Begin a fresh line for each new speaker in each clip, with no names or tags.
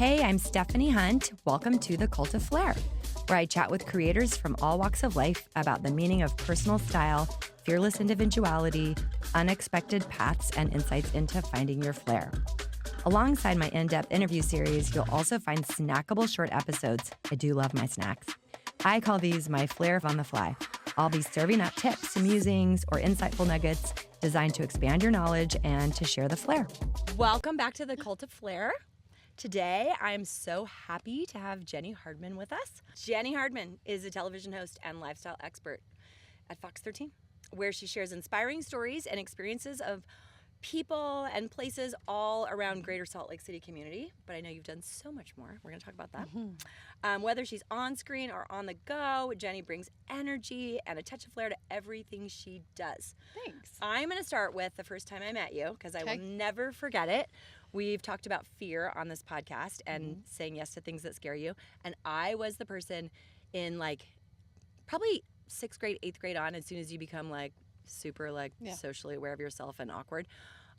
Hey, I'm Stephanie Hunt. Welcome to The Cult of Flair, where I chat with creators from all walks of life about the meaning of personal style, fearless individuality, unexpected paths, and insights into finding your flair. Alongside my in-depth interview series, you'll also find snackable short episodes. I do love my snacks. I call these my Flair on the Fly. I'll be serving up tips, musings, or insightful nuggets designed to expand your knowledge and to share the flair. Welcome back to The Cult of Flair. Today, I'm so happy to have Jenny Hardman with us. Jenny Hardman is a television host and lifestyle expert at Fox 13, where she shares inspiring stories and experiences of people and places all around Greater Salt Lake City community. But I know you've done so much more. We're going to talk about that. Whether she's on screen or on the go, Jenny brings energy and a touch of flair to everything she does.
Thanks.
I'm going to start with the first time I met you, because I will never forget it. We've talked about fear on this podcast and saying yes to things that scare you. And I was the person in probably 6th grade, 8th grade on, as soon as you become super socially aware of yourself and awkward,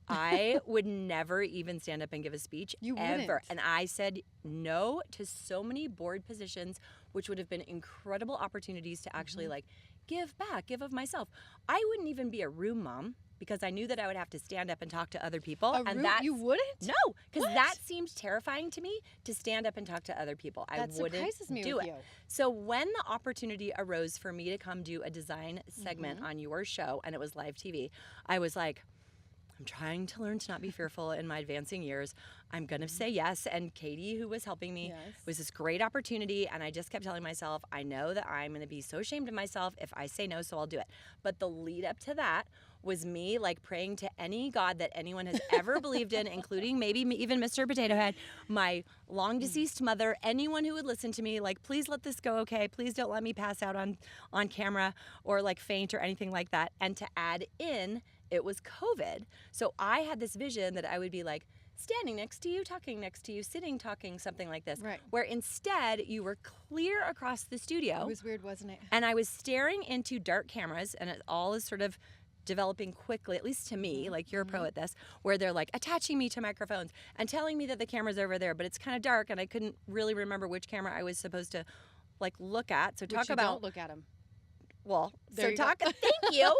I would never even stand up and give a speech.
You
ever.
wouldn't.
And I said no to so many board positions, which would have been incredible opportunities to actually give back, give of myself. I wouldn't even be a room mom, because I knew that I would have to stand up and talk to other people.
You wouldn't?
No, because that seemed terrifying to me, to stand up and talk to other people. I wouldn't
surprises me
do
with
it.
you.
So when the opportunity arose for me to come do a design segment on your show, and it was live TV, I was like, I'm trying to learn to not be fearful in my advancing years. I'm going to say yes. And Katie, who was helping me, was this great opportunity. And I just kept telling myself, I know that I'm going to be so ashamed of myself if I say no, so I'll do it. But the lead up to that was me praying to any God that anyone has ever believed in, including maybe even Mr. Potato Head, my long deceased mother, anyone who would listen to me, please let this go okay. Please don't let me pass out on camera or faint or anything like that. And to add in, it was COVID. So I had this vision that I would be standing next to you, talking next to you, sitting, talking, something like this.
Right.
Where instead you were clear across the studio.
It was weird, wasn't it?
And I was staring into dark cameras, and it all is sort of developing quickly, at least to me, you're a pro at this, where they're attaching me to microphones and telling me that the camera's over there, but it's kind of dark and I couldn't really remember which camera I was supposed to look at. So talk about
don't look at them.
Well,
there
so talk. Thank you,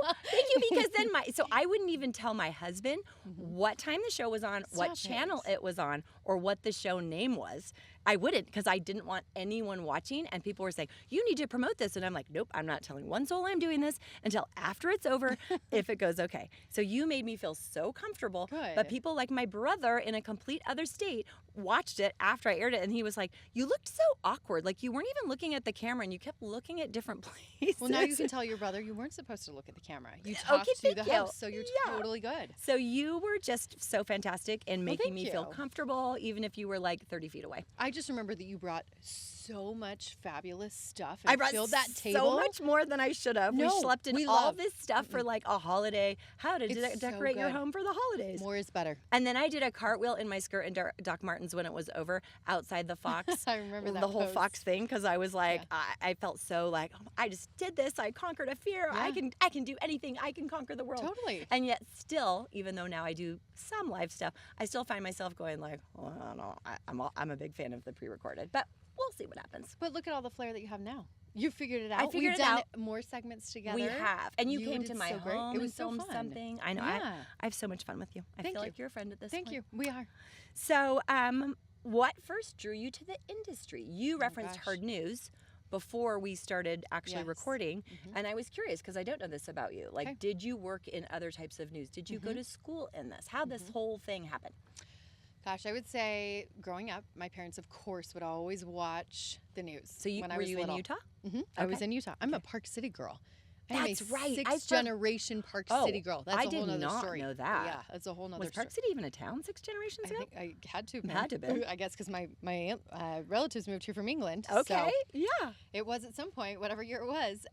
because then so I wouldn't even tell my husband what time the show was on, what channel it was on, or what the show name was. I wouldn't, because I didn't want anyone watching, and people were saying, you need to promote this, and I'm like, nope, I'm not telling one soul I'm doing this until after it's over, if it goes okay. So you made me feel so comfortable.
Good.
But people like my brother in a complete other state watched it after I aired it, and he was like, you looked so awkward, you weren't even looking at the camera, and you kept looking at different places.
Well, now you can tell your brother you weren't supposed to look at the camera. You talked to the host, so you're totally good.
So you were just so fantastic in making me feel
you.
comfortable, even if you were 30 feet away.
I just remember that you brought so much fabulous stuff.
I
And
brought
filled that table.
so much more than I should have.
No,
we schlepped in
we
all
love-
this stuff for a holiday. How to
It's so
decorate your
good.
home for the holidays.
More is better.
And then I did a cartwheel in my skirt in Doc Martens when it was over, outside the Fox.
I remember that
the whole
post.
Fox thing, because I was I felt so oh, I just did this. I conquered a fear.
Yeah.
I can do anything. I can conquer the world.
Totally.
And yet still, even though now I do some live stuff, I still find myself going well, I don't know. I'm a big fan of the pre-recorded, but we'll see what happens.
But look at all the flair that you have now. You figured it out.
I figured
We've
it
done
out.
More segments together.
We have. And you came to
did
my
so great.
home
It was
and
so
filmed
fun.
something. I know.
Yeah.
I have so much fun with you. I
Thank
feel
you.
like you're a friend at this
Thank
point.
you. We are.
So, what first drew you to the industry? You referenced
gosh.
Hard News before we started actually
Yes.
recording, and I was curious because I don't know this about you.
Okay.
Did you work in other types of news? Did you go to school in this? How'd this whole thing happen?
Gosh, I would say growing up, my parents, of course, would always watch the news.
So
when I
were
was
you
little.
in Utah?
I was
Okay.
in Utah. I'm a Park City girl. I'm
That's
a
right. I
Sixth generation Park City girl. That's
I
a whole
did
nother
not
story.
know that.
Yeah, that's a whole nother
Was
story.
Park City even a town 6 generations
I
ago?
think I had to.
Had to been.
I guess because my relatives moved here from England.
Okay.
So
Yeah.
it was at some point, whatever year it was.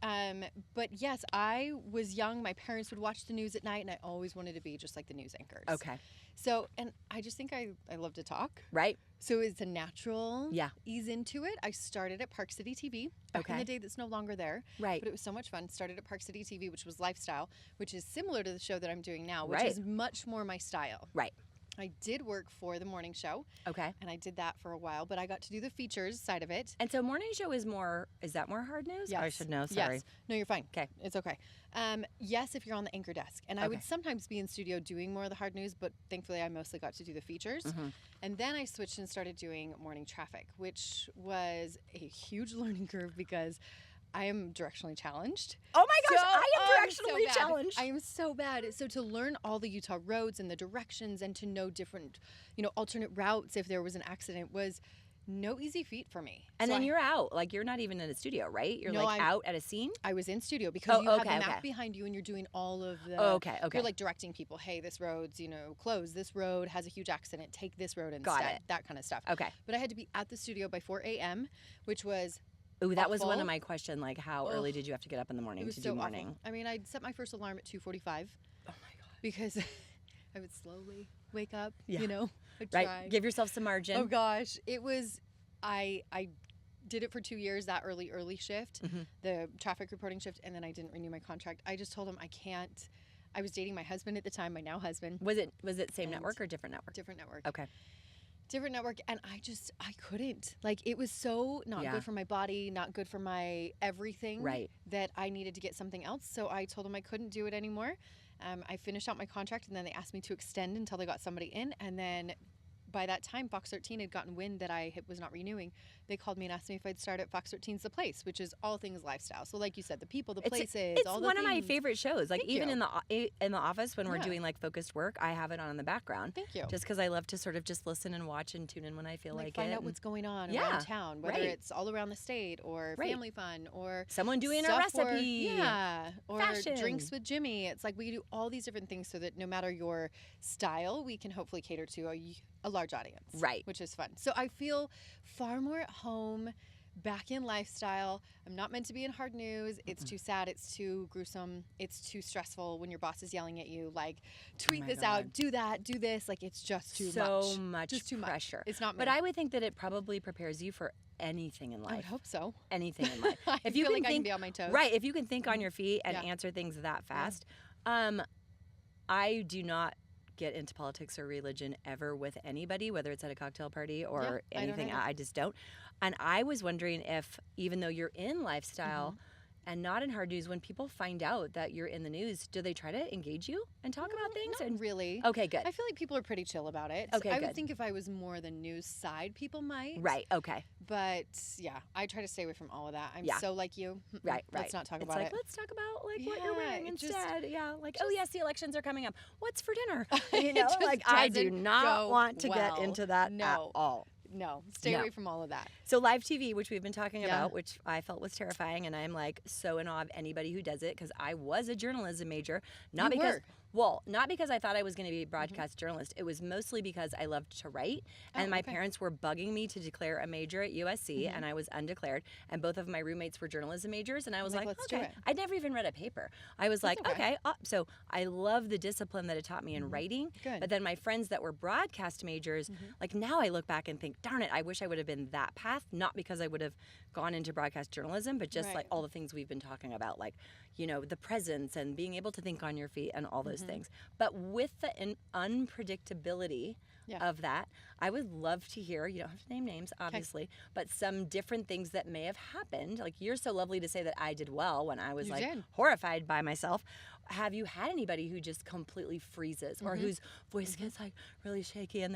But yes, I was young. My parents would watch the news at night, and I always wanted to be just like the news anchors.
Okay.
So, and I just think I love to talk.
Right.
So it's a natural
Yeah.
ease into it. I started at Park City TV back in
Okay.
the day that's no longer there.
Right.
But it was so much fun. Started at Park City TV, which was lifestyle, which is similar to the show that I'm doing now, which
Right.
is much more my style.
Right.
I did work for the morning show.
Okay.
And I did that for a while, but I got to do the features side of it.
And so morning show is that more hard news?
Yes.
I should know, sorry.
Yes. No, you're fine.
Okay.
It's okay. Yes, if you're on the anchor desk. And I would sometimes be in studio doing more of the hard news, but thankfully I mostly got to do the features. And then I switched and started doing morning traffic, which was a huge learning curve because I am directionally challenged.
Oh my gosh, I am directionally challenged.
I am so bad. So to learn all the Utah roads and the directions and to know different, alternate routes if there was an accident was no easy feat for me.
And then you're out. Like, you're not even in a studio, right? You're out at a scene?
I was in studio because you have the map behind you and you're doing all of the...
Okay.
You're like directing people, hey, this road's, closed. This road has a huge accident. Take this road instead.
Got it.
That kind of stuff.
Okay.
But I had to be at the studio by 4 a.m., which was...
Ooh, that was one of my questions. Like, how early did you have to get up in the morning to do morning?
Awful. I mean, I'd set my first alarm at 2:45. Oh my God. Because I would slowly wake up, I'd try.
Give yourself some margin.
Oh gosh. It was, I did it for 2 years, that early shift, the traffic reporting shift, and then I didn't renew my contract. I just told him I can't. I was dating my husband at the time, my now husband.
Was it same network or different network?
Different network.
Okay.
Different network, and I couldn't. Like, it was so not good for my body, not good for my everything, that I needed to get something else. So I told them I couldn't do it anymore. I finished out my contract, and then they asked me to extend until they got somebody in. And then by that time, Fox 13 had gotten wind that I was not renewing. They called me and asked me if I'd start at Fox 13's The Place, which is all things lifestyle. So like you said, the people, the places, all the
one
things.
of my favorite shows. Like, even in the office when we're doing like focused work, I have it on in the background.
Thank you.
Just because I love to sort of just listen and watch and tune in when I feel like
find
it.
out what's going on around town, whether it's all around the state or family fun or
someone doing a recipe.
Or
fashion.
Drinks with Jimmy. It's like we do all these different things so that no matter your style, we can hopefully cater to a large audience.
Right.
Which is fun. So I feel far more at home, back in lifestyle. I'm not meant to be in hard news. It's too sad. It's too gruesome. It's too stressful when your boss is yelling at you, like, tweet this out, do that, do this. Like, it's just too much.
So much
just too
pressure.
Much. It's not me.
But I would think that it probably prepares you for anything in life.
I would hope so.
Anything in life.
If you feel like I can be on my toes.
Right. If you can think on your feet and answer things that fast. I do not get into politics or religion ever with anybody, whether it's at a cocktail party or anything. I just don't. And I was wondering if, even though you're in lifestyle and not in hard news, when people find out that you're in the news, do they try to engage you and talk about things?
Not really.
Okay, good.
I feel like people are pretty chill about it.
Okay,
I would think if I was more the news side, people might.
Right, okay.
But yeah, I try to stay away from all of that. I'm so like you.
Right.
Let's not talk about it.
Let's talk about what you're wearing instead. Oh yes, the elections are coming up. What's for dinner? I do not want to get into that at all.
No, stay away from all of that.
So live TV, which we've been talking about, which I felt was terrifying, and I'm like so in awe of anybody who does it, because I was a journalism major, not because I thought I was going to be a broadcast journalist. It was mostly because I loved to write, and my parents were bugging me to declare a major at USC, and I was undeclared, and both of my roommates were journalism majors, and I was like
let's
okay.
do it.
I'd never even read a paper. I was like, okay. So I love the discipline that it taught me in writing.
Good.
But then my friends that were broadcast majors, like now I look back and think, darn it, I wish I would have been that path, not because I would have gone into broadcast journalism, but just like all the things we've been talking about, like, the presence and being able to think on your feet and all those things. But with the unpredictability of that, I would love to hear, you don't have to name names, obviously, but some different things that may have happened. Like, you're so lovely to say that I did well when I was horrified by myself. Have you had anybody who just completely freezes or whose voice gets like really shaky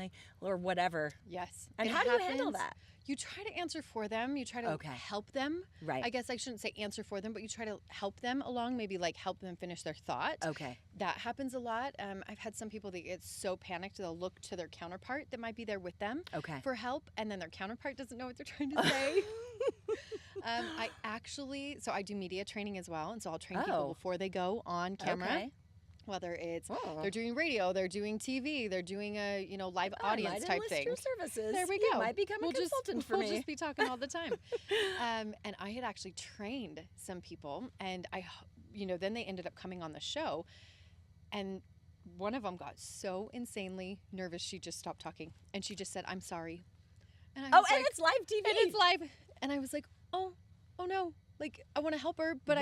or whatever?
Yes.
And how do you handle that?
You try to answer for them. You try to help them.
Right.
I guess I shouldn't say answer for them, but you try to help them along, maybe like help them finish their thought.
Okay.
That happens a lot. I've had some people that get so panicked they'll look to their counterpart that might be there with them for help, and then their counterpart doesn't know what they're trying to say. I do media training as well, and so I'll train people before they go on camera. Okay. Whether it's they're doing radio, they're doing TV, they're doing a live audience type thing.
Services.
There we go.
You might become a consultant for me.
We'll just be talking all the time. And I had actually trained some people, and then they ended up coming on the show, and one of them got so insanely nervous she just stopped talking, and she just said, "I'm sorry." And I was like,
it's live TV.
And it's live, and I was like, oh no, like I want to help her, but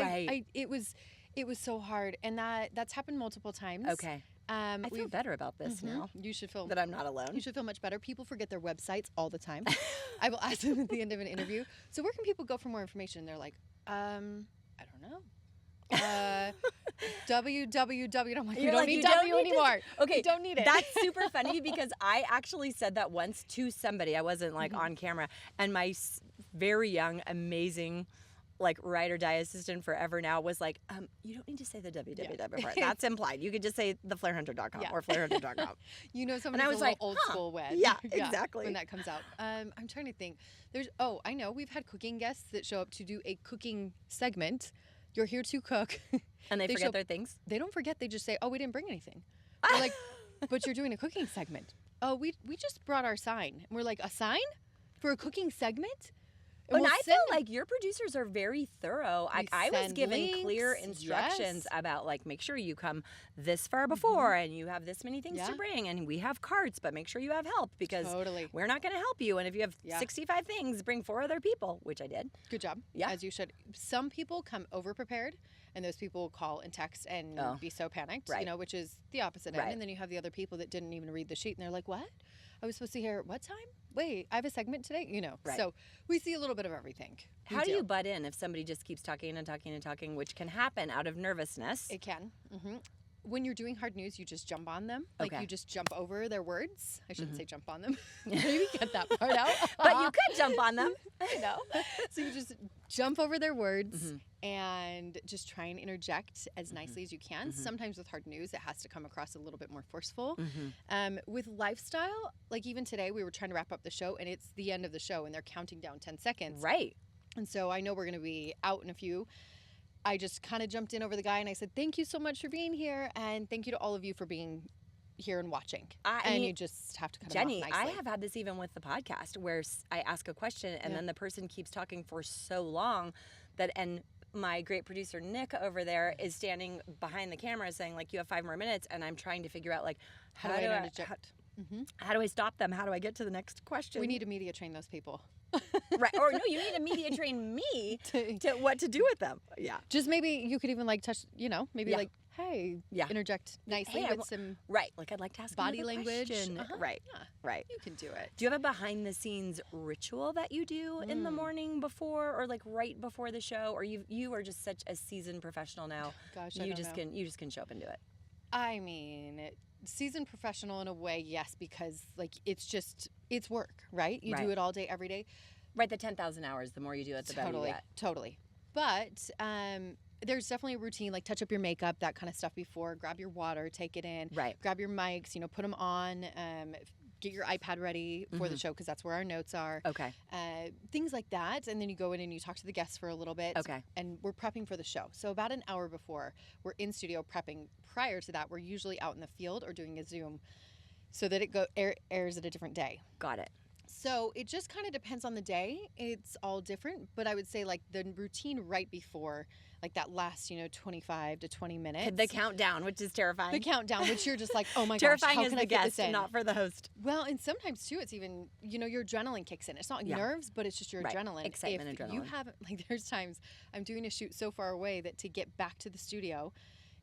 it was so hard, and that's happened multiple times.
Okay. I feel better about this now.
You should feel
that I'm not alone.
You should feel much better. People forget their websites all the time. I will ask them at the end of an interview. So where can people go for more information? They're like, I don't know. www. I'm like, we don't need W anymore.
Okay,
we don't need it.
That's super funny because I actually said that once to somebody. I wasn't like on camera, and my very young, amazing, like ride or die assistant forever now was like, you don't need to say the www part. That's implied. You could just say theflairhunter.com or flairhunter.com.
You know, somebody's a little old school when.
Yeah, exactly.
When that comes out. I'm trying to think. I know. We've had cooking guests that show up to do a cooking segment. You're here to cook.
And they forget their things?
They don't forget. They just say, oh, we didn't bring anything. We're like, but you're doing a cooking segment. Oh, we just brought our sign. And we're like, a sign? For a cooking segment?
And I feel like your producers are very thorough. I was given clear instructions about, like, make sure you come this far before and you have this many things to bring. And we have carts, but make sure you have help because we're not going to help you. And if you have 65 things, bring 4 other people, which I did.
Good job. Yeah. As you should. Some people come over-prepared, and those people call and text and be so panicked, which is the opposite end. And then you have the other people that didn't even read the sheet, and they're like, what? I was supposed to hear what time? Wait, I have a segment today? So we see a little bit of everything.
How do you butt in if somebody just keeps talking and talking and talking, which can happen out of nervousness?
It can. When you're doing hard news, you just jump on them. Like you just jump over their words. I shouldn't say jump on them. Maybe get that part out.
But you could jump on them.
I know. So you just jump over their words and just try and interject as nicely as you can. Sometimes with hard news, it has to come across a little bit more forceful. With lifestyle, like even today, we were trying to wrap up the show, and it's the end of the show, and they're counting down 10 seconds.
Right.
And so I know we're going to be out in a few. I just kind of jumped in over the guy and I said, thank you so much for being here. And thank you to all of you for being here and watching. You just have to cut
Jenny,
them off nicely.
I have had this even with the podcast where I ask a question and then the person keeps talking for so long and my great producer, Nick, over there is standing behind the camera saying, like, you have 5 more minutes. And I'm trying to figure out, like, how do I stop them? How do I get to the next question?
We need to media train those people.
Right. Or no, you need to media train me to what to do with them. Yeah.
Just maybe you could even like touch, maybe like, hey, interject nicely with some
like I'd like to ask
body language.
Right.
Yeah.
Right.
You can do it.
Do you have a behind the scenes ritual that you do in the morning before or like right before the show, or you are just such a seasoned professional now?
Gosh,
you just can show up and do it.
I mean, seasoned professional in a way, yes, because like it's work, right? You do it all day, every day.
Right, the 10,000 hours, the more you do it, the better you get.
Totally. But there's definitely a routine, like touch up your makeup, that kind of stuff before, grab your water, take it in, grab your mics, put them on, get your iPad ready for the show because that's where our notes are.
Okay.
Things like that. And then you go in and you talk to the guests for a little bit.
Okay.
And we're prepping for the show. So about an hour before, we're in studio prepping. Prior to that, we're usually out in the field or doing a Zoom so that it airs at a different day.
Got it.
So it just kind of depends on the day. It's all different. But I would say like the routine right before, like that last, 25 to 20 minutes.
The countdown, which is terrifying.
The countdown, which you're just like, oh my gosh,
terrifying
how
is
can
the
I fit this
guest,
in?
not for the host.
Well, and sometimes too, it's even, your adrenaline kicks in. It's not nerves, but it's just your adrenaline.
Excitement, adrenaline.
You haven't, like there's times I'm doing a shoot so far away that to get back to the studio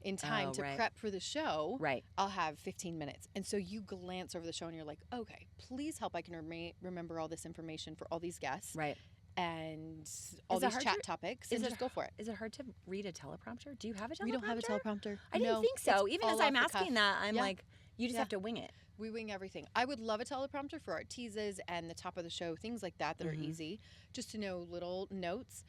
in time to prep for the show, I'll have 15 minutes. And so you glance over the show and you're like, okay, please help. I can remember all this information for all these guests.
Right.
And all these chat topics. And just go for it.
Is it hard to read a teleprompter? Do you have a teleprompter?
We don't have a teleprompter.
I didn't think so. Even as I'm asking that, I'm like, you just have to wing it.
We wing everything. I would love a teleprompter for our teases and the top of the show, things like that are easy, just to know little notes.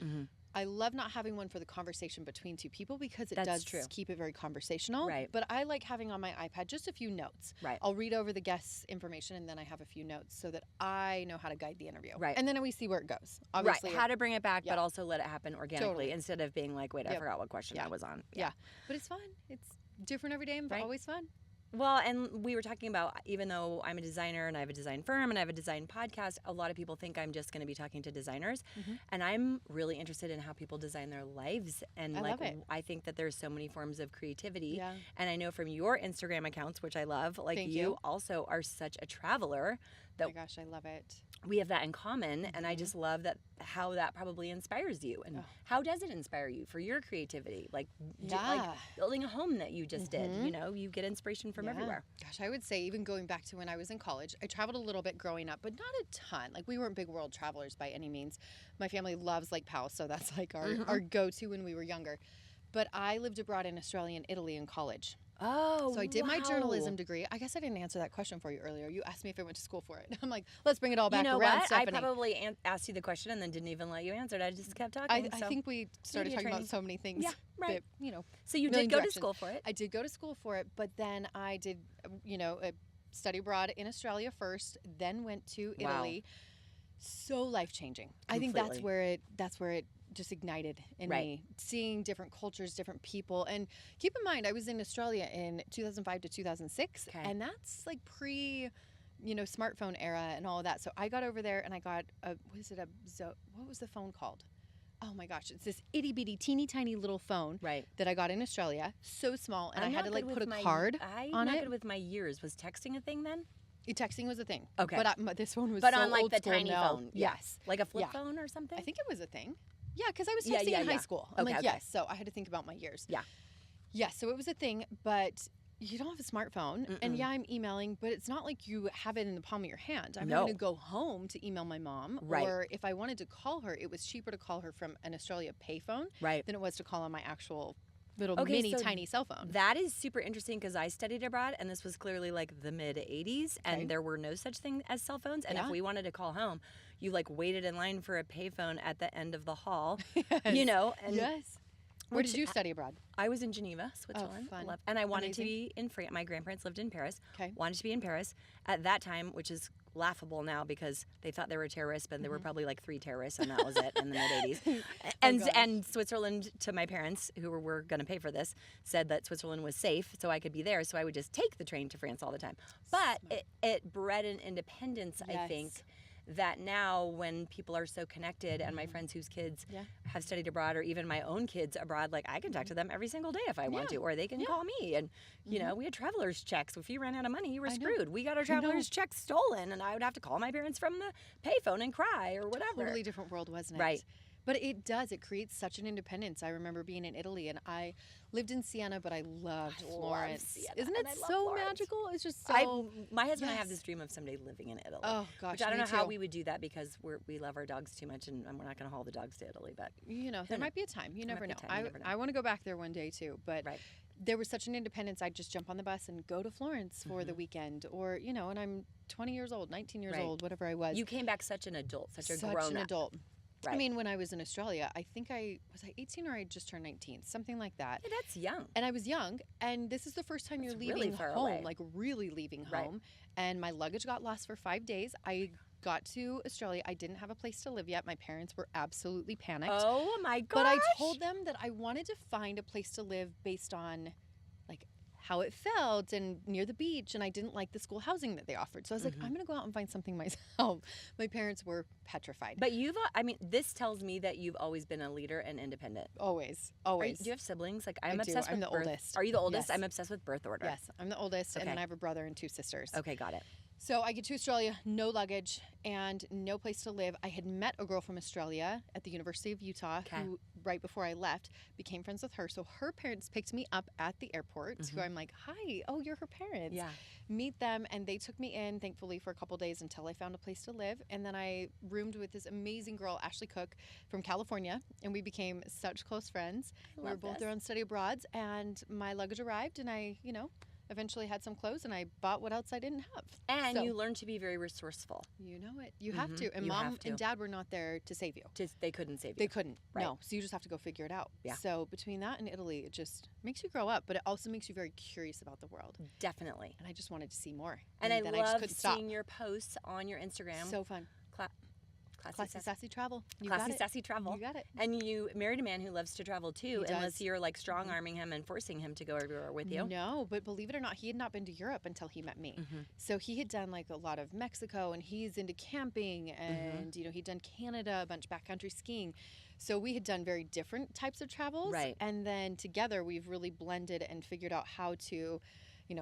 I love not having one for the conversation between two people because it does keep it very conversational.
Right.
But I like having on my iPad just a few notes.
Right.
I'll read over the guest's information and then I have a few notes so that I know how to guide the interview.
Right.
And then we see where it goes. Obviously,
how to bring it back, but also let it happen organically instead of being like, wait, I forgot what question I was on.
Yeah. But it's fun. It's different every day and always fun.
Well, and we were talking about, even though I'm a designer and I have a design firm and I have a design podcast, a lot of people think I'm just going to be talking to designers. And I'm really interested in how people design their lives. And
I love it.
I think that there's so many forms of creativity.
Yeah.
And I know from your Instagram accounts, which I love, like you also are such a traveler.
Oh my gosh, I love it.
we have that in common, and I just love that how that probably inspires you. And how does it inspire you for your creativity? Like building a home that you just did, you know, you get inspiration from everywhere.
Gosh, I would say even going back to when I was in college, I traveled a little bit growing up, but not a ton. Like we weren't big world travelers by any means. My family loves Lake Powell, so that's like our go-to when we were younger. But I lived abroad in Australia and Italy in college.
Oh,
so I did my journalism degree. I guess I didn't answer that question for you earlier. You asked me if I went to school for it. I'm like, let's bring it all back around,
what?
Stephanie.
I probably asked you the question and then didn't even let you answer it. I just kept talking.
I think we started talking about so many things.
Yeah, right.
That, you know,
so you did go to school for it?
I did go to school for it, but then I did, you know, study abroad in Australia first, then went to Italy. So life-changing. I think that's where it just ignited in me, seeing different cultures, different people. And keep in mind, I was in Australia in 2005 to 2006, and that's like smartphone era and all of that. So I got over there and I got what was the phone called? Oh my gosh, it's this itty bitty teeny tiny little phone that I got in Australia. So small, and I had to like put a card on it.
I'm not good with my years. Was texting a thing then?
Texting was a thing.
Okay.
But this one was
so
on like
old
the tiny
now.
phone. Yes.
Like a flip phone or something?
I think it was a thing. Yeah, because I was texting in high school. I'm yes. So I had to think about my years.
Yeah.
Yeah, so it was a thing, but you don't have a smartphone. And I'm emailing, but it's not like you have it in the palm of your hand. I'm going to go home to email my mom. Or if I wanted to call her, it was cheaper to call her from an Australia payphone than it was to call on my actual little mini tiny cell phone.
That is super interesting because I studied abroad, and this was clearly like the mid 80s, and there were no such thing as cell phones. And if we wanted to call home, you like waited in line for a payphone at the end of the hall, you know. And
where did you study abroad?
I was in Geneva, Switzerland.
Oh, fun.
And I wanted to be in France. My grandparents lived in Paris. Wanted to be in Paris at that time, which is laughable now because they thought they were terrorists, but there were probably like 3 terrorists, and that was it in the mid 80s. And Switzerland, to my parents, who were going to pay for this, said that Switzerland was safe, so I could be there. So I would just take the train to France all the time. But it bred an independence, I think, that now when people are so connected, and my friends whose kids have studied abroad, or even my own kids abroad, like I can talk to them every single day if I want to, or they can call me. And you know, we had traveler's checks. If you ran out of money, you were screwed. We got our traveler's checks stolen, and I would have to call my parents from the payphone and cry or whatever.
Totally different world, wasn't it?
Right.
But it creates such an independence. I remember being in Italy, and I lived in Siena, but I loved Florence. Isn't it so magical? It's just so...
My husband and I have this dream of someday living in Italy.
Oh, gosh,
which I don't know how we would do that because we love our dogs too much, and we're not going to haul the dogs to Italy. But
you know, there might be a time. You never know. I want to go back there one day, too. But there was such an independence. I'd just jump on the bus and go to Florence for the weekend. Or, you know, and I'm 20 years old, 19 years old, whatever I was.
You came back such an adult, such a grown-up.
Such an adult. Right. I mean, when I was in Australia, I think was I 18 or I just turned 19, something like that.
Yeah, that's young.
And I was young, and this is the first time you're leaving
really far
home,
away.
like really leaving home. And my luggage got lost for 5 days. I got to Australia. I didn't have a place to live yet. My parents were absolutely panicked.
Oh my gosh.
But I told them that I wanted to find a place to live based on like how it felt and near the beach, and I didn't like the school housing that they offered. So I was like, I'm going to go out and find something myself. My parents were petrified.
But this tells me that you've always been a leader and independent.
Always.
Do you have siblings? Like I'm obsessed with
I'm the oldest.
Are you the oldest?
Yes.
I'm obsessed with birth order.
Yes, I'm the oldest, and then I have a brother and 2 sisters.
Okay, got it.
So I get to Australia, no luggage and no place to live. I had met a girl from Australia at the University of Utah who, right before I left, became friends with her. So her parents picked me up at the airport, who I'm like, hi, oh, you're her parents.
Yeah.
Meet them, and they took me in, thankfully, for a couple days until I found a place to live. And then I roomed with this amazing girl, Ashley Cook, from California, and we became such close friends. We were both there on study abroads, and my luggage arrived, and I, eventually had some clothes, and I bought what else I didn't have.
And you learned to be very resourceful.
You know it. You have to. And Mom and Dad were not there to save you.
They couldn't save you.
They couldn't. Right. No. So you just have to go figure it out.
Yeah.
So between that and Italy, it just makes you grow up, but it also makes you very curious about the world.
Definitely.
And I just wanted to see more.
And I
then
love
I just couldn't stop.
seeing your posts on your Instagram.
So fun. Classy Sassy Travel.
Classy Sassy Travel.
You got it.
And you married a man who loves to travel too, unless you're like strong-arming him and forcing him to go everywhere with you.
No, but believe it or not, he had not been to Europe until he met me. So he had done like a lot of Mexico, and he's into camping, and he'd done Canada, a bunch of backcountry skiing. So we had done very different types of travels.
Right.
And then together we've really blended and figured out how to,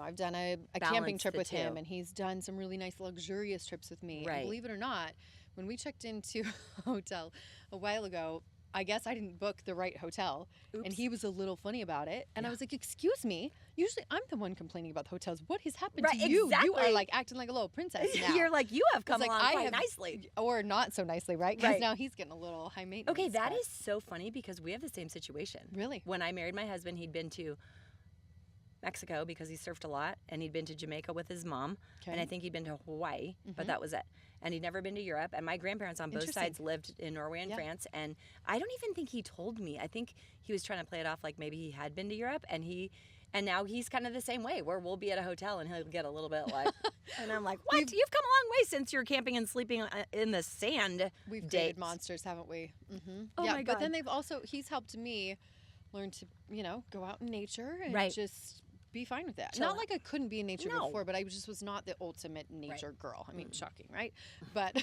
I've done a camping trip with him, and he's done some really nice luxurious trips with me.
Right.
And believe it or not, when we checked into a hotel a while ago, I guess I didn't book the right hotel. Oops. And he was a little funny about it. And I was like, excuse me, usually I'm the one complaining about the hotels. What has happened to you?
Exactly.
You are like acting like a little princess now.
You're like, you have come along quite nicely.
Or not so nicely, right? Because now he's getting a little high maintenance.
Okay, that is so funny because we have the same situation.
Really?
When I married my husband, he'd been to Mexico because he surfed a lot, and he'd been to Jamaica with his mom, and I think he'd been to Hawaii, but that was it. And he'd never been to Europe, and my grandparents on both sides lived in Norway and France, and I don't even think he told me. I think he was trying to play it off like maybe he had been to Europe, and now he's kind of the same way, where we'll be at a hotel and he'll get a little bit like, and I'm like, what? You've come a long way since you're camping and sleeping in the sand.
We've dated monsters, haven't we? Mm-hmm. Oh my God. But then he's helped me learn to, go out in nature and just be fine with that. Not like I couldn't be in nature before, but I just was not the ultimate nature girl. I mean, shocking, right? But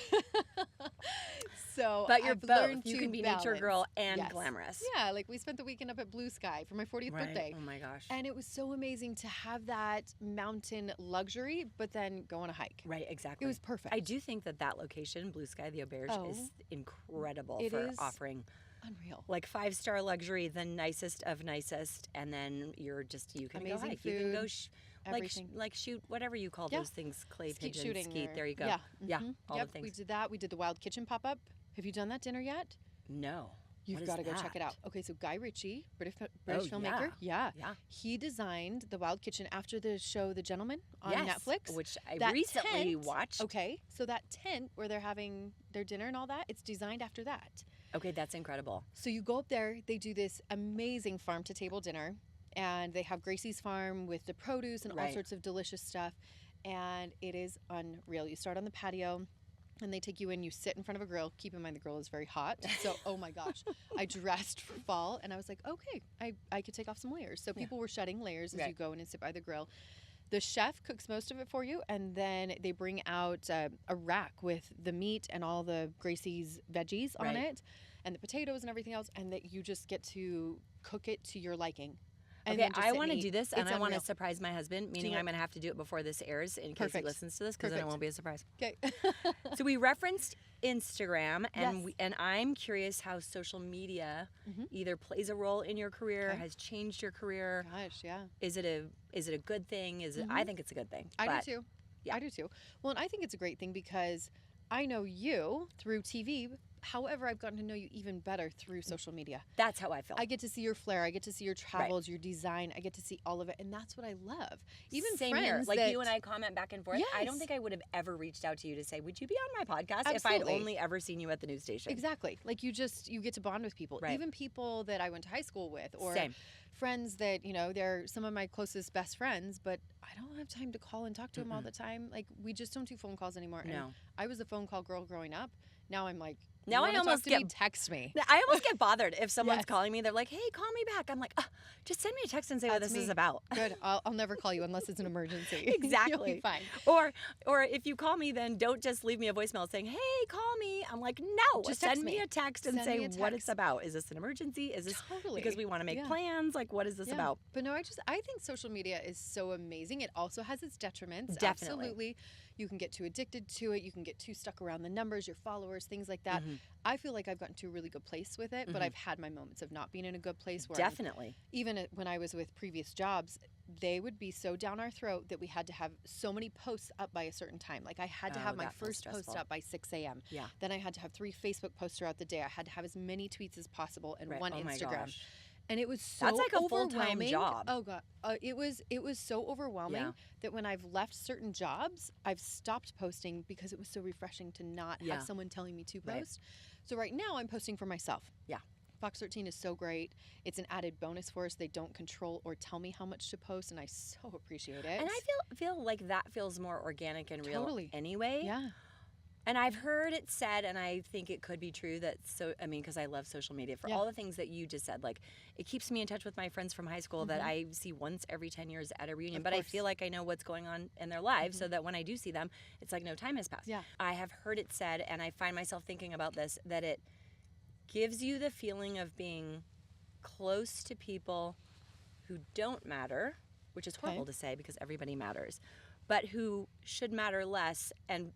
but you're both. You can be nature girl and glamorous.
Yeah, like we spent the weekend up at Blue Sky for my 40th birthday.
Oh my gosh.
And it was so amazing to have that mountain luxury, but then go on a hike.
Right, exactly.
It was perfect.
I do think that location, Blue Sky, the Auberge, is incredible for offering
unreal.
Like 5-star luxury, the nicest of nicest, and then you can
amazing
go hike.
Food,
you can go
everything.
like shoot whatever you call those things, clay
skeet
pigeon,
shooting.
Skeet. There you go.
Yeah,
yeah, all the things.
We did that. We did the Wild Kitchen pop-up. Have you done that dinner yet?
No.
You've got to go check it out. Okay, so Guy Ritchie, British filmmaker. Yeah. He designed the Wild Kitchen after the show The Gentleman on Netflix.
Which I recently watched.
Okay, so that tent where they're having their dinner and all that, it's designed after that.
Okay, that's incredible.
So you go up there, they do this amazing farm-to-table dinner, and they have Gracie's Farm with the produce and all sorts of delicious stuff, and it is unreal. You start on the patio, and they take you in, you sit in front of a grill. Keep in mind the grill is very hot. So, oh my gosh, I dressed for fall, and I was like, okay, I could take off some layers. So people were shedding layers as you go in and sit by the grill. The chef cooks most of it for you, and then they bring out a rack with the meat and all the Gracie's veggies on it, and the potatoes and everything else, and that you just get to cook it to your liking. And
okay, I want to do this, and I want to surprise my husband, meaning I'm going to have to do it before this airs in case he listens to this, because then it won't be a surprise.
Okay.
So we referenced Instagram, and I'm curious how social media either plays a role in your career, has changed your career.
Gosh, yeah.
Is it a good thing? Is it? I think it's a good thing.
I do too. Yeah. I do too. Well, and I think it's a great thing because I know you through TV. However, I've gotten to know you even better through social media.
That's how I feel.
I get to see your flair. I get to see your travels, your design. I get to see all of it. And that's what I love. Even
Same
friends
here. Like you and I comment back and forth. Yes. I don't think I would have ever reached out to you to say, would you be on my podcast if I'd only ever seen you at the news station?
Exactly. Like you get to bond with people. Right. Even people that I went to high school with or friends that, they're some of my closest best friends, but I don't have time to call and talk to them all the time. Like we just don't do phone calls anymore. No. And I was a phone call girl growing up. Now I'm like,
now I almost
text me.
I almost get bothered if someone's calling me. They're like, "Hey, call me back." I'm like, just send me a text and say what this is about.
Good. I'll never call you unless it's an emergency.
Exactly.
You'll be fine.
Or if you call me, then don't just leave me a voicemail saying, "Hey, call me." I'm like, no, just send me a text and say what it's about. Is this an emergency? Is this because we want to make plans? Like, what is this about?
But no, I think social media is so amazing. It also has its detriments.
Definitely.
Absolutely. You can get too addicted to it. You can get too stuck around the numbers, your followers, things like that. I feel like I've gotten to a really good place with it, but I've had my moments of not being in a good place. Where even when I was with previous jobs, they would be so down our throat that we had to have so many posts up by a certain time. Like I had to have my first post up by 6 a.m. Yeah. Then I had to have 3 Facebook posts throughout the day. I had to have as many tweets as possible and one Instagram. And it was so
that's like a full-time job.
Oh God, it was so overwhelming that when I've left certain jobs, I've stopped posting because it was so refreshing to not have someone telling me to post. So right now I'm posting for myself. Yeah. Fox 13 is so great. It's an added bonus for us. They don't control or tell me how much to post, and I so appreciate it.
And I feel like that feels more organic and real anyway.
Yeah.
And I've heard it said, and I think it could be true that because I love social media for all the things that you just said. Like, it keeps me in touch with my friends from high school that I see once every 10 years at a reunion. But I feel like I know what's going on in their lives so that when I do see them, it's like no time has passed. Yeah. I have heard it said, and I find myself thinking about this, that it gives you the feeling of being close to people who don't matter, which is horrible to say because everybody matters, but who should matter less and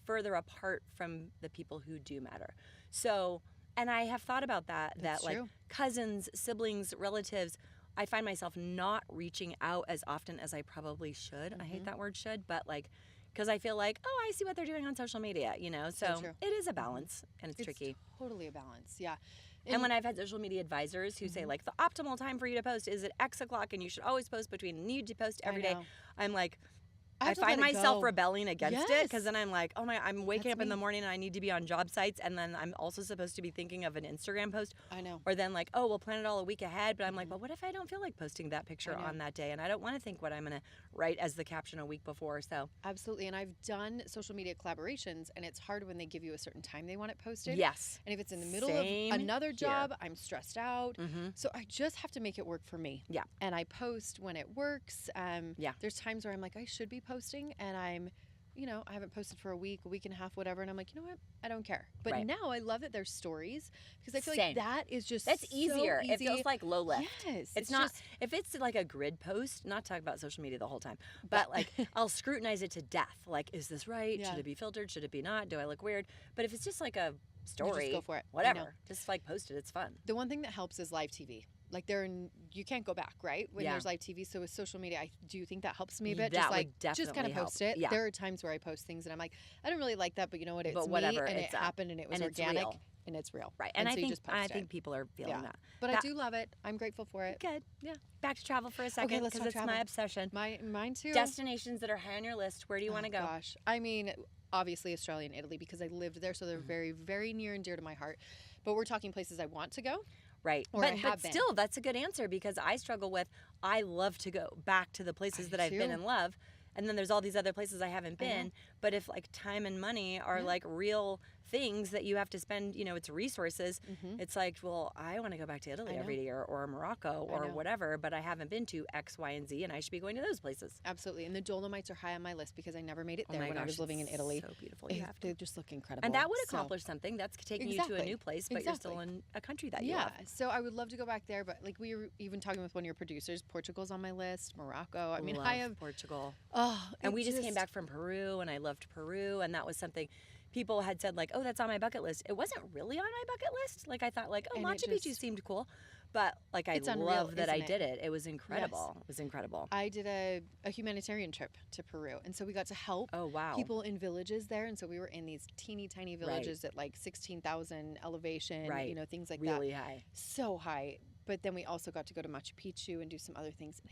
further apart from the people who do matter. So, and I have thought about that like cousins, siblings, relatives, I find myself not reaching out as often as I probably should. I hate that word should, but like, because I feel like, oh, I see what they're doing on social media, you know? So it is a balance, and it's tricky.
Totally a balance, yeah.
And when I've had social media advisors who say, like, the optimal time for you to post is at X o'clock, and you should always post between, and you need to post every day, I'm like, I find myself rebelling against it, because then I'm like, oh my, I'm waking up in the morning and I need to be on job sites, and then I'm also supposed to be thinking of an Instagram post.
I know.
Or then like, oh, we'll plan it all a week ahead, but I'm like, well, what if I don't feel like posting that picture on that day, and I don't want to think what I'm going to write as the caption a week before, so.
Absolutely, and I've done social media collaborations, and it's hard when they give you a certain time they want it posted.
Yes.
And if it's in the middle of another job, I'm stressed out. So I just have to make it work for me.
Yeah.
And I post when it works. There's times where I'm like, I should be posting, and I haven't posted for a week and a half, whatever, and I'm like, you know what? I don't care. But now I love that there's stories, because I feel like that is just
that's easier.
So easy.
It feels like low lift.
Yes.
It's not, if it's like a grid post, not talking about social media the whole time, but like I'll scrutinize it to death. Like, is this right? Should it be filtered? Should it be not? Do I look weird? But if it's just like a story,
just go for it.
Whatever. Just like post it. It's fun.
The one thing that helps is live TV. Like you can't go back, right? When there's live TV. So with social media, I do think that helps me a bit.
That would definitely
just kind of post it.
Yeah.
There are times where I post things and I'm like, I don't really like that, but you know what? It's
whatever,
me, and
it's
it happened, and it was organic, and it's real.
Right. And
so
I think people are feeling that.
But I do love it. I'm grateful for it.
Good.
Yeah.
Back to travel for a second, because it's my obsession.
Mine too.
Destinations that are high on your list. Where do you want to go?
Gosh, I mean, obviously Australia and Italy, because I lived there, so they're very, very near and dear to my heart. But we're talking places I want to go.
Right. But still, that's a good answer, because I struggle with, I love to go back to the places that I've been and love. And then there's all these other places I haven't been. But if like time and money are like real things that you have to spend, it's resources. It's like, well, I want to go back to Italy every year, or Morocco, or whatever, but I haven't been to X, Y, and Z, and I should be going to those places.
Absolutely. And the Dolomites are high on my list, because I never made it there when I was living in Italy.
So beautiful.
They just look incredible.
And that would accomplish something. That's taking you to a new place, but you're still in a country that you love.
Yeah. So I would love to go back there, but like we were even talking with one of your producers, Portugal's on my list, Morocco. I mean, I have
Portugal.
Oh,
and we just came back from Peru, and I loved Peru, and that was something people had said, like, oh, that's on my bucket list. It wasn't really on my bucket list. Like, I thought, like, oh, Machu Picchu seemed cool. But, like, I love that I did it. It was incredible. Yes. It was incredible.
I did a humanitarian trip to Peru. And so we got to help people in villages there. And so we were in these teeny tiny villages at, like, 16,000 elevation, things like that.
Really high.
So high. But then we also got to go to Machu Picchu and do some other things.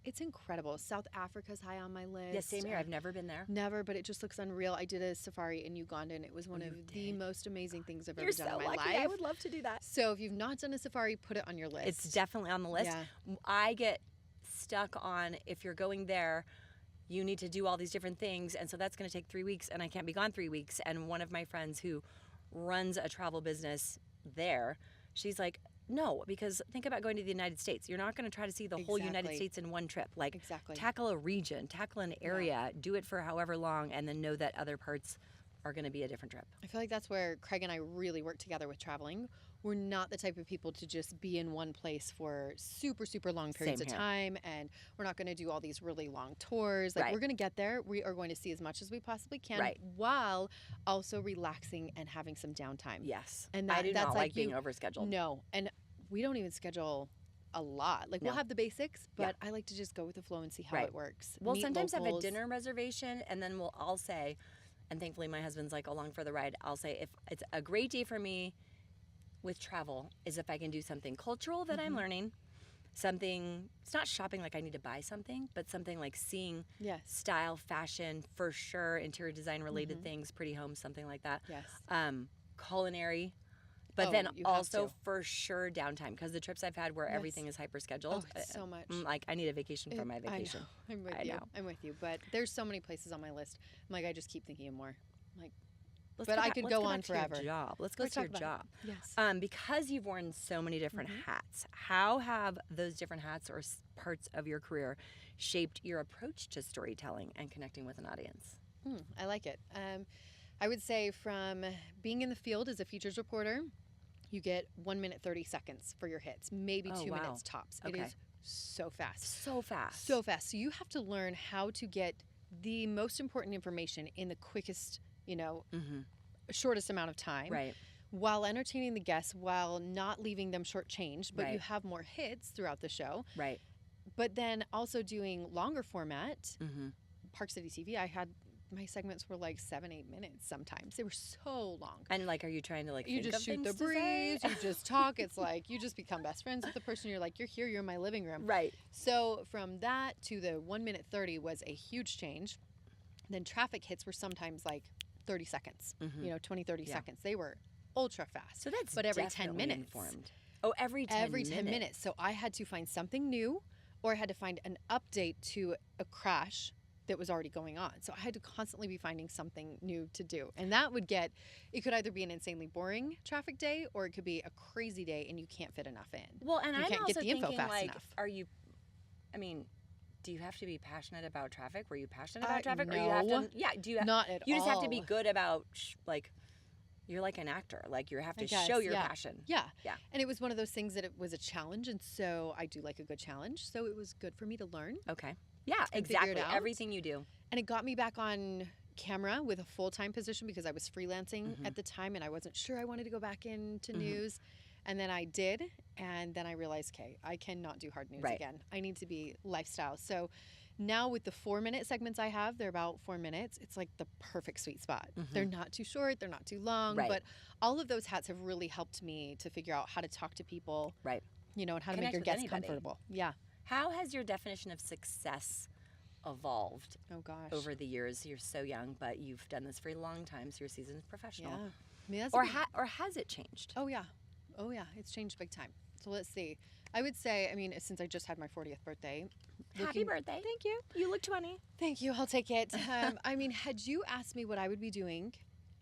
It's incredible. South Africa's high on my list.
Yeah, same here. I've never been there.
Never, but it just looks unreal. I did a safari in Uganda, and it was one of the most amazing things I've ever done in my life.
I would love to do that.
So if you've not done a safari, put it on your list.
It's definitely on the list. Yeah. I get stuck on, if you're going there, you need to do all these different things, and so that's going to take 3 weeks, and I can't be gone 3 weeks. And one of my friends who runs a travel business there, she's like, no, because think about going to the United States. You're not going to try to see the whole United States in one trip. Like, tackle a region, tackle an area, do it for however long, and then know that other parts are going to be a different trip.
I feel like that's where Craig and I really work together with traveling. We're not the type of people to just be in one place for super, super long periods of time, and we're not going to do all these really long tours. Like, we're going to get there. We are going to see as much as we possibly can, while also relaxing and having some downtime.
Yes.
And
I do not like being overscheduled.
No. And we don't even schedule a lot. Like, we'll have the basics, but I like to just go with the flow and see how it works.
Well, sometimes I have a dinner reservation, and then I'll say, and thankfully my husband's like along for the ride, I'll say, if it's a great day for me with travel is if I can do something cultural that I'm learning, something, it's not shopping like I need to buy something, but something like seeing style, fashion, for sure, interior design related things, pretty homes, something like that.
Yes.
Culinary. But then also for sure downtime, because the trips I've had where everything is hyper scheduled.
Oh, so much.
Like, I need a vacation from my vacation.
I know. I'm with you. But there's so many places on my list. I'm like, I just keep thinking of more. Like, I could go on forever.
Let's go to your job.
Yes.
Because you've worn so many different hats, how have those different hats or parts of your career shaped your approach to storytelling and connecting with an audience?
I like it. I would say from being in the field as a features reporter, you get 1 minute 30 seconds for your hits, maybe 2 minutes tops. It is so fast.
So fast.
So fast. So you have to learn how to get the most important information in the quickest shortest amount of time.
Right.
While entertaining the guests, while not leaving them shortchanged, but
Right.
you have more hits throughout the show.
Right.
But then also doing longer format,
Mm-hmm.
Park City TV, my segments were like 7-8 minutes sometimes. They were so long.
And like, are you trying to like
you
think
just
of
shoot
things
the
to say?
breeze, you just talk. It's like you just become best friends with the person. You're like, you're here, you're in my living room.
Right.
So from that to the 1 minute 30 was a huge change. Then traffic hits were sometimes like 30 seconds, 20, 30 seconds. They were ultra fast.
So that's
but every 10 minutes.
Informed. Oh, every 10 minutes.
Every 10 minutes. So I had to find something new, or I had to find an update to a crash that was already going on. So I had to constantly be finding something new to do. And that it could either be an insanely boring traffic day, or it could be a crazy day and you can't fit enough in.
Well, and
you
I'm
can't
also
get the info
thinking,
fast
like,
enough.
do you have to be passionate about traffic? Were you passionate about traffic?
No.
Or you have to, do you have,
not at all.
You just have to be good about, you're like an actor. Like, you have to show your passion.
Yeah.
Yeah.
And it was one of those things that it was a challenge. And so I do like a good challenge. So it was good for me to learn.
Okay. Yeah,
and figure it
exactly.
out.
Everything you do.
And it got me back on camera with a full-time position because I was freelancing at the time and I wasn't sure I wanted to go back into news. And then I did. And then I realized, okay, I cannot do hard news again. I need to be lifestyle. So now with the 4-minute segments I have, they're about 4 minutes. It's like the perfect sweet spot. They're not too short. They're not too long.
Right.
But all of those hats have really helped me to figure out how to talk to people.
Right.
And how to
Connect
make your
with
guests
anybody.
comfortable. Yeah.
How has your definition of success evolved
Oh, gosh.
over the years? You're so young, but you've done this for a long time, so you're a seasoned professional.
Yeah. I mean, that's
Or has it changed?
Oh, yeah. Oh, yeah. It's changed big time. So let's see. I would say, since I just had my 40th birthday.
Happy birthday.
Thank you.
You look 20.
Thank you. I'll take it. Had you asked me what I would be doing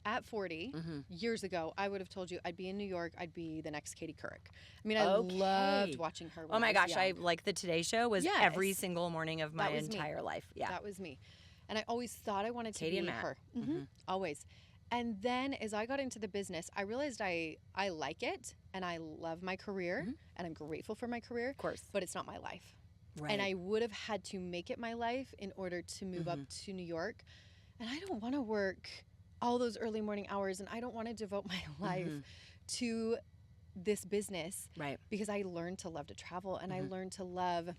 at 40 years ago, I would have told you I'd be in New York. I'd be the next Katie Couric. I loved watching her when
Oh, my
I was
gosh.
young.
I like the Today Show was every single morning of my
That was me.
entire life. Yeah.
That was me. And I always thought I wanted to
Katie
be
and Matt.
her. Always. And then as I got into the business, I realized I like it and I love my career and I'm grateful for my career.
Of course.
But it's not my life.
Right.
And I would have had to make it my life in order to move up to New York. And I don't want to work all those early morning hours and I don't want to devote my life to this business.
Right.
Because I learned to love to travel and I learned to love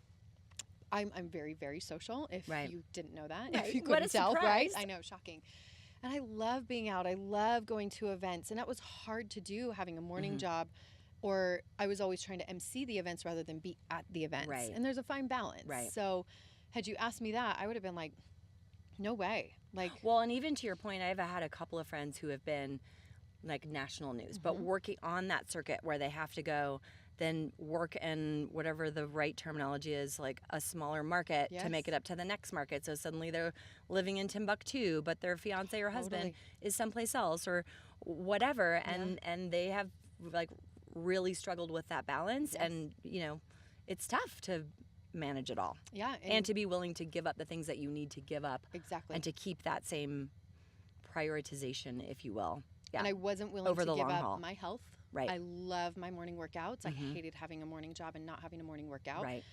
I'm very, very social, if you didn't know that.
Right.
If you
What
couldn't
a
tell, right?
surprise.
I know, shocking. And I love being out. I love going to events. And that was hard to do, having a morning job. Or I was always trying to MC the events rather than be at the events.
Right.
And there's a fine balance.
Right.
So had you asked me that, I would have been like, no way.
Well, and even to your point, I've had a couple of friends who have been like national news, but working on that circuit where they have to go then work in whatever the right terminology is, like a smaller market to make it up to the next market. So suddenly they're living in Timbuktu, but their fiance or husband is someplace else or whatever. And they have like really struggled with that balance. And, it's tough to manage it all.
Yeah.
And to be willing to give up the things that you need to give up.
Exactly.
And to keep that same prioritization, if you will. Yeah.
And I wasn't willing to give up my health.
Right.
I love my morning workouts. I hated having a morning job and not having a morning workout.
Right.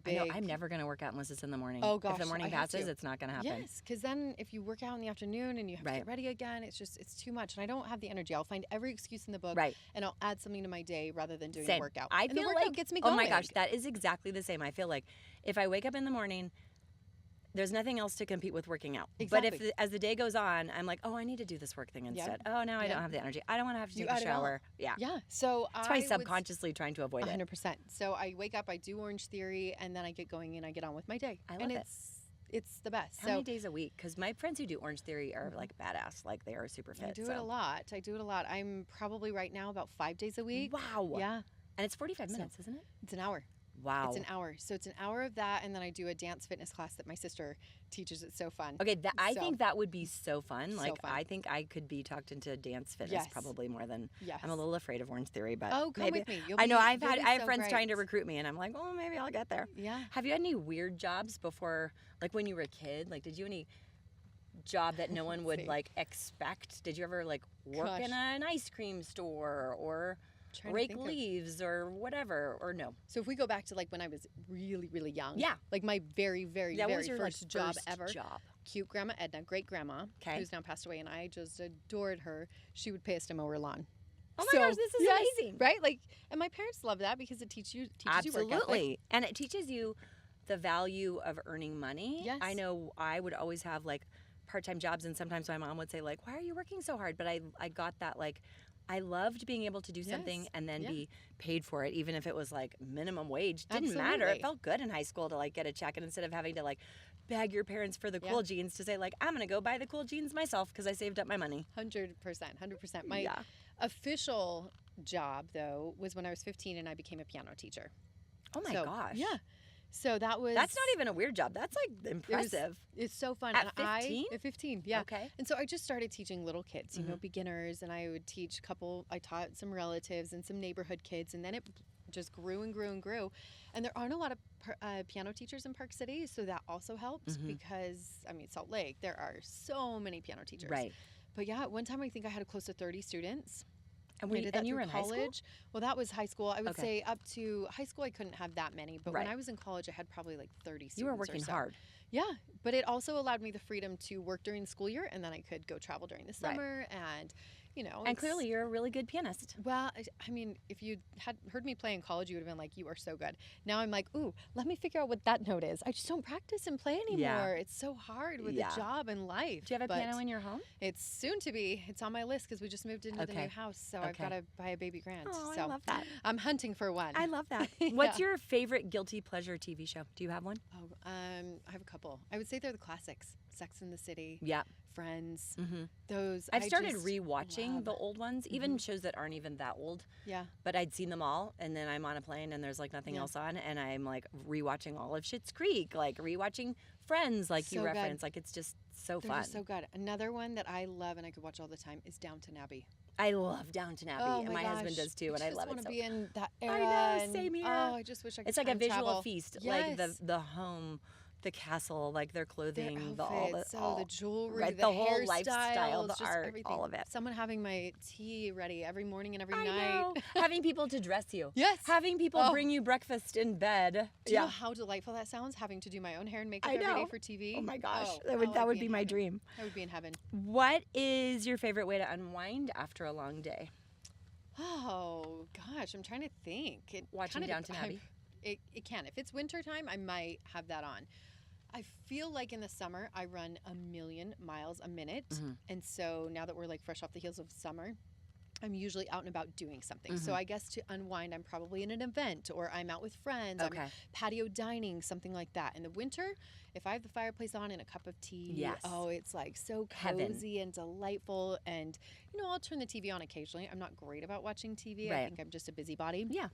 I'm
never going to work out unless it's in the morning.
Oh, gosh.
If the morning passes, it's not going to happen.
Yes, because then if you work out in the afternoon and you have to get ready again, it's too much. And I don't have the energy. I'll find every excuse in the book and I'll add something to my day rather than doing a workout.
I
and
feel
the workout
like,
gets me going.
Oh my gosh, that is exactly the same. I feel like if I wake up in the morning, there's nothing else to compete with working out.
Exactly.
But as the day goes on, I'm like, oh, I need to do this work thing instead. Oh, now I don't have the energy. I don't want to have to take a shower. Yeah.
Yeah. So
that's why subconsciously trying to avoid
100%. So I wake up, I do Orange Theory, and then I get going and I get on with my day.
I love it.
It's the best.
How many days a week? Because my friends who do Orange Theory are like badass. Like they are super fit.
I do it a lot. I'm probably right now about 5 days a week.
Wow.
Yeah.
And it's 45 minutes, isn't it?
It's an hour.
Wow.
It's an hour. So it's an hour of that, and then I do a dance fitness class that my sister teaches. It's so fun.
Okay, I think that would be so fun.
So
like,
fun.
I think I could be talked into dance fitness probably more than I'm a little afraid of Orange Theory, but
come
maybe.
with me.
I know I have friends trying to recruit me, and I'm like, oh, maybe I'll get there.
Yeah.
Have you had any weird jobs before, like when you were a kid? Like, did you any job that no one would like expect? Did you ever like work in an ice cream store or rake leaves or whatever, or no?
So if we go back to like when I was really, really young.
Yeah.
Like my very, very, very
your
first job ever. cute Grandma Edna, great grandma, who's now passed away, and I just adored her. She would pay us to mow her lawn.
Oh my gosh, this is amazing.
Right? Like, and my parents love that because it teaches you work ethic.
Absolutely. And it teaches you the value of earning money.
Yes.
I know I would always have like part-time jobs, and sometimes my mom would say like, why are you working so hard? But I got that, like, I loved being able to do something and then be paid for it, even if it was like minimum wage. Didn't matter. It felt good in high school to like get a check, and instead of having to like beg your parents for the cool jeans, to say like, I'm going to go buy the cool jeans myself because I saved up my money.
100%. My official job, though, was when I was 15 and I became a piano teacher.
Oh my gosh.
Yeah. So that's not
even a weird job. That's like impressive.
It's so fun.
At 15?
At 15, yeah.
Okay.
And so I just started teaching little kids, beginners, and I would teach I taught some relatives and some neighborhood kids, and then it just grew and grew and grew. And there aren't a lot of piano teachers in Park City, so that also helps because, Salt Lake, there are so many piano teachers.
Right.
But yeah, at one time I think I had close to 30 students.
And you were in
college.
High school?
Well, that was high school. I would say up to high school I couldn't have that many, but when I was in college I had probably like 30 students.
You were working hard.
Yeah, but it also allowed me the freedom to work during the school year, and then I could go travel during the summer and
and clearly you're a really good pianist.
Well, if you had heard me play in college, you would have been like, you are so good. Now I'm like, ooh, let me figure out what that note is. I just don't practice and play anymore. Yeah. It's so hard with the job and life.
Do you have a piano in your home?
It's soon to be. It's on my list because we just moved into the new house, so I've got to buy a baby grand.
Oh,
so
I love that.
I'm hunting for one.
I love that. What's your favorite guilty pleasure TV show? Do you have one?
Oh, I have a couple. I would say they're the classics. Sex and the City.
Yeah.
Friends. Those.
I've started rewatching the old ones, even shows that aren't even that old.
Yeah.
But I'd seen them all, and then I'm on a plane and there's like nothing else on, and I'm like rewatching all of Schitt's Creek, like rewatching Friends, like you referenced. Like, it's just so fun.
They're just so good. Another one that I love and I could watch all the time is Downton Abbey.
I love Downton Abbey, and my husband does too, and I love it.
I just want to be in that era.
I know, same here.
Oh, I just wish I could.
It's like a visual
travel.
feast,
Yes.
like the home, the castle, like their clothing,
their outfits, the jewelry,
right,
the
whole lifestyle, the art,
everything.
all of it.
Someone having my tea ready every morning and every
I
night.
know. Having people to dress you.
Yes.
Having people bring you breakfast in bed.
Do you know how delightful that sounds? Having to do my own hair and makeup every day for TV.
Oh my gosh, that would be my dream.
I would be in heaven.
What is your favorite way to unwind after a long day?
Oh gosh, I'm trying to think.
Watching Downton Abbey.
It can. If it's winter time, I might have that on. I feel like in the summer I run 1,000,000 miles a minute, and so now that we're like fresh off the heels of summer, I'm usually out and about doing something. So I guess to unwind, I'm probably in an event, or I'm out with friends. I'm patio dining, something like that. In the winter, if I have the fireplace on and a cup of tea, it's like so cozy and delightful. And I'll turn the TV on occasionally. I'm not great about watching TV. I think I'm just a busybody.
Yeah.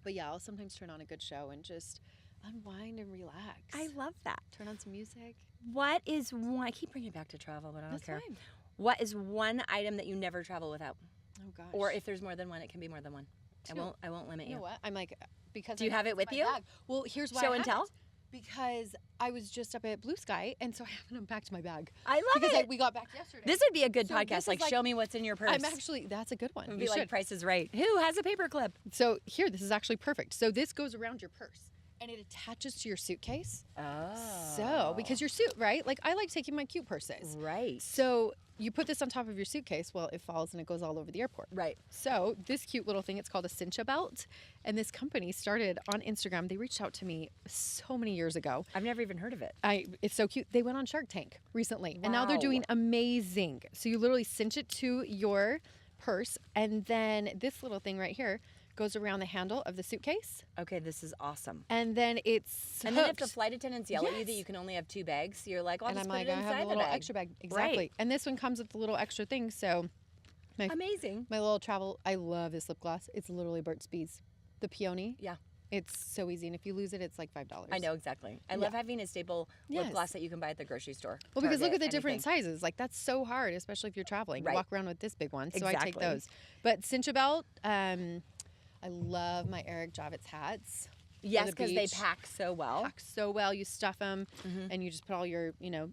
But yeah, I'll sometimes turn on a good show and just unwind and relax.
I love that.
Turn on some music.
What is one? I keep bringing it back to travel, but I don't care.
Fine.
What is one item that you never travel without?
Oh gosh.
Or if there's more than one, it can be more than one. I won't limit you.
You know what? I'm like, because
do you have it with you?
Bag. Well, here's why.
Show and tell.
Because I was just up at Blue Sky, and so I haven't unpacked my bag.
I love it.
Because we got back yesterday.
This would be a good podcast. Like, show me what's in your purse.
That's a good one.
It would be like Price is Right. Who has a paper clip?
So here, this is actually perfect. So this goes around your purse, and it attaches to your suitcase.
Oh.
So, because your suit, right? Like, I like taking my cute purses.
Right.
So you put this on top of your suitcase. Well, it falls and it goes all over the airport.
Right.
So this cute little thing, it's called a cincha belt. And this company started on Instagram. They reached out to me so many years ago.
I've never even heard of it.
It's so cute. They went on Shark Tank recently. Wow. And now they're doing amazing. So you literally cinch it to your purse. And then this little thing right here goes around the handle of the suitcase.
Okay, this is awesome.
And then it's
And then if the flight attendants yell at you that you can only have 2 bags, you're like, I'll just put it inside the bag.
I have a little extra bag. Exactly.
Right.
And this one comes with a little extra thing. So
amazing.
My little travel, I love this lip gloss. It's literally Burt's Bees. The Peony.
Yeah.
It's so easy. And if you lose it, it's like $5.
I know, exactly. I love having a staple lip gloss that you can buy at the grogrocery store.
Well, because look at the different sizes. Like, that's so hard, especially if you're traveling. You walk around with this big one. So I take those. But cincha belt, I love my Eric Javits hats.
Yes, because they pack so well.
Pack so well. You stuff them, and you just put all your,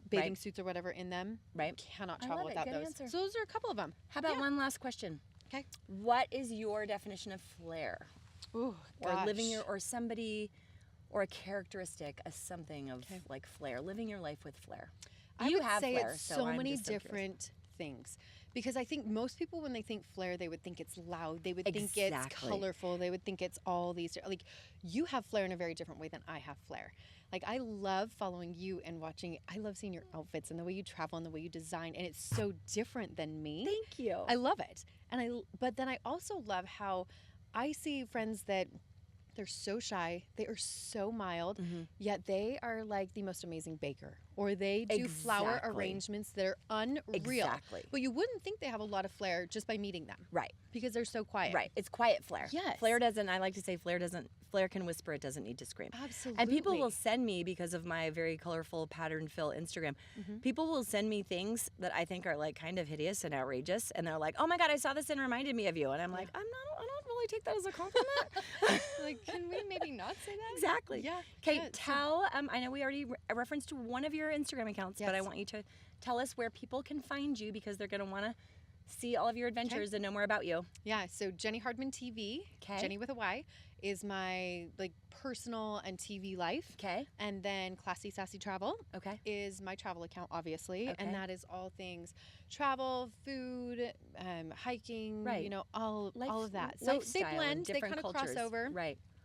bathing suits or whatever in them.
Right.
Cannot travel without those.
Answer.
So those are a couple of them.
How about one last question?
Okay.
What is your definition of flair?
Ooh,
or living or somebody, or a characteristic, something of like flair, living your life with flair.
I
You
would
have
say
flair,
it's
so
so
I'm
many
just so curious.
different things. Because I think most people, when they think flair, they would think it's loud. They would think it's colorful. They would think it's all these, like, you have flair in a very different way than I have flair. Like, I love following you and watching. I love seeing your outfits and the way you travel and the way you design. And it's so different than me.
Thank you.
I love it. But then I also love how I see friends that they're so shy. They are so mild, yet they are like the most amazing baker. Or they do flower arrangements that are unreal.
Exactly.
But you wouldn't think they have a lot of flair just by meeting them.
Right.
Because they're so quiet.
Right. It's quiet flair.
Yes.
Flair doesn't, I like to say flair can whisper, it doesn't need to scream.
Absolutely.
And people will send me, because of my very colorful pattern fill Instagram, people will send me things that I think are like kind of hideous and outrageous. And they're like, oh my God, I saw this and reminded me of you. And I'm like, I don't really take that as a compliment.
Like, can we maybe not say that?
Exactly.
Yeah.
Okay, tell, I know we already referenced to one of your Instagram accounts, but I want you to tell us where people can find you, because they're going to want to see all of your adventures and know more about you.
Yeah, so Jenny Hardman TV, Jenny with a Y, is my like personal and TV life.
Okay.
And then Classy Sassy Travel is my travel account, obviously.
Okay.
And that is all things travel, food, hiking, you know, all of that. So they blend, they kind of cross over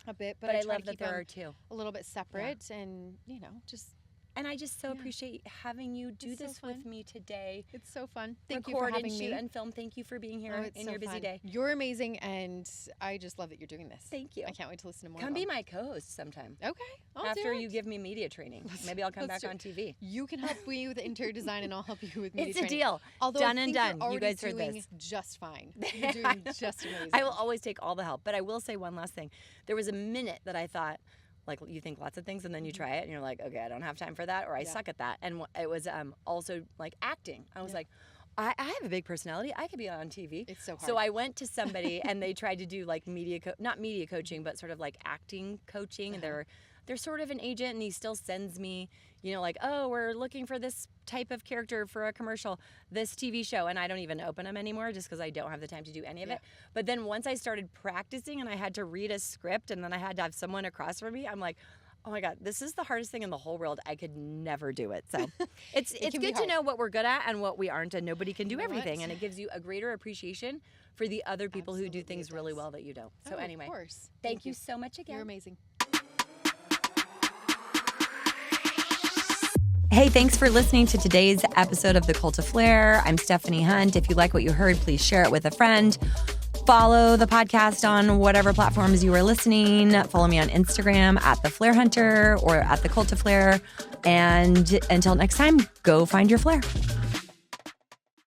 a bit, but I love that there are two. A little bit separate and, you know, just...
And I just so appreciate having you do this with me today.
It's so fun. Thank you for having me.
Record and shoot and film. Thank you for being here in your busy day.
You're amazing, and I just love that you're doing this.
Thank you.
I can't wait to listen to more.
Come be my co-host sometime.
Okay.
After you give me media training. Maybe I'll come back on TV.
You can help me with interior design, and I'll help you with media
training.
It's a
deal.
Although
done and done. You guys heard
this. Just fine. You're doing just amazing.
I will always take all the help. But I will say one last thing. There was a minute that I thought, like, you think lots of things and then you try it and you're like, okay, I don't have time for that, or I suck at that. And it was also like acting. I was like, I have a big personality. I could be on TV.
It's so hard.
So I went to somebody and they tried to do like not media coaching, but sort of like acting coaching. And they're sort of an agent, and he still sends me, you know, like, oh, we're looking for this type of character for a commercial, this TV show. And I don't even open them anymore just because I don't have the time to do any of it. But then once I started practicing and I had to read a script and then I had to have someone across from me, I'm like, oh my God, this is the hardest thing in the whole world. I could never do it. So it's good to know what we're good at and what we aren't, and nobody can do everything. And it gives you a greater appreciation for the other people who do things really well that you don't. So anyway,
of course.
Thank you so much again.
You're amazing.
Hey, thanks for listening to today's episode of The Cult of Flair. I'm Stephanie Hunt. If you like what you heard, please share it with a friend. Follow the podcast on whatever platforms you are listening. Follow me on Instagram at The Flair Hunter or at The Cult of Flair. And until next time, go find your flair.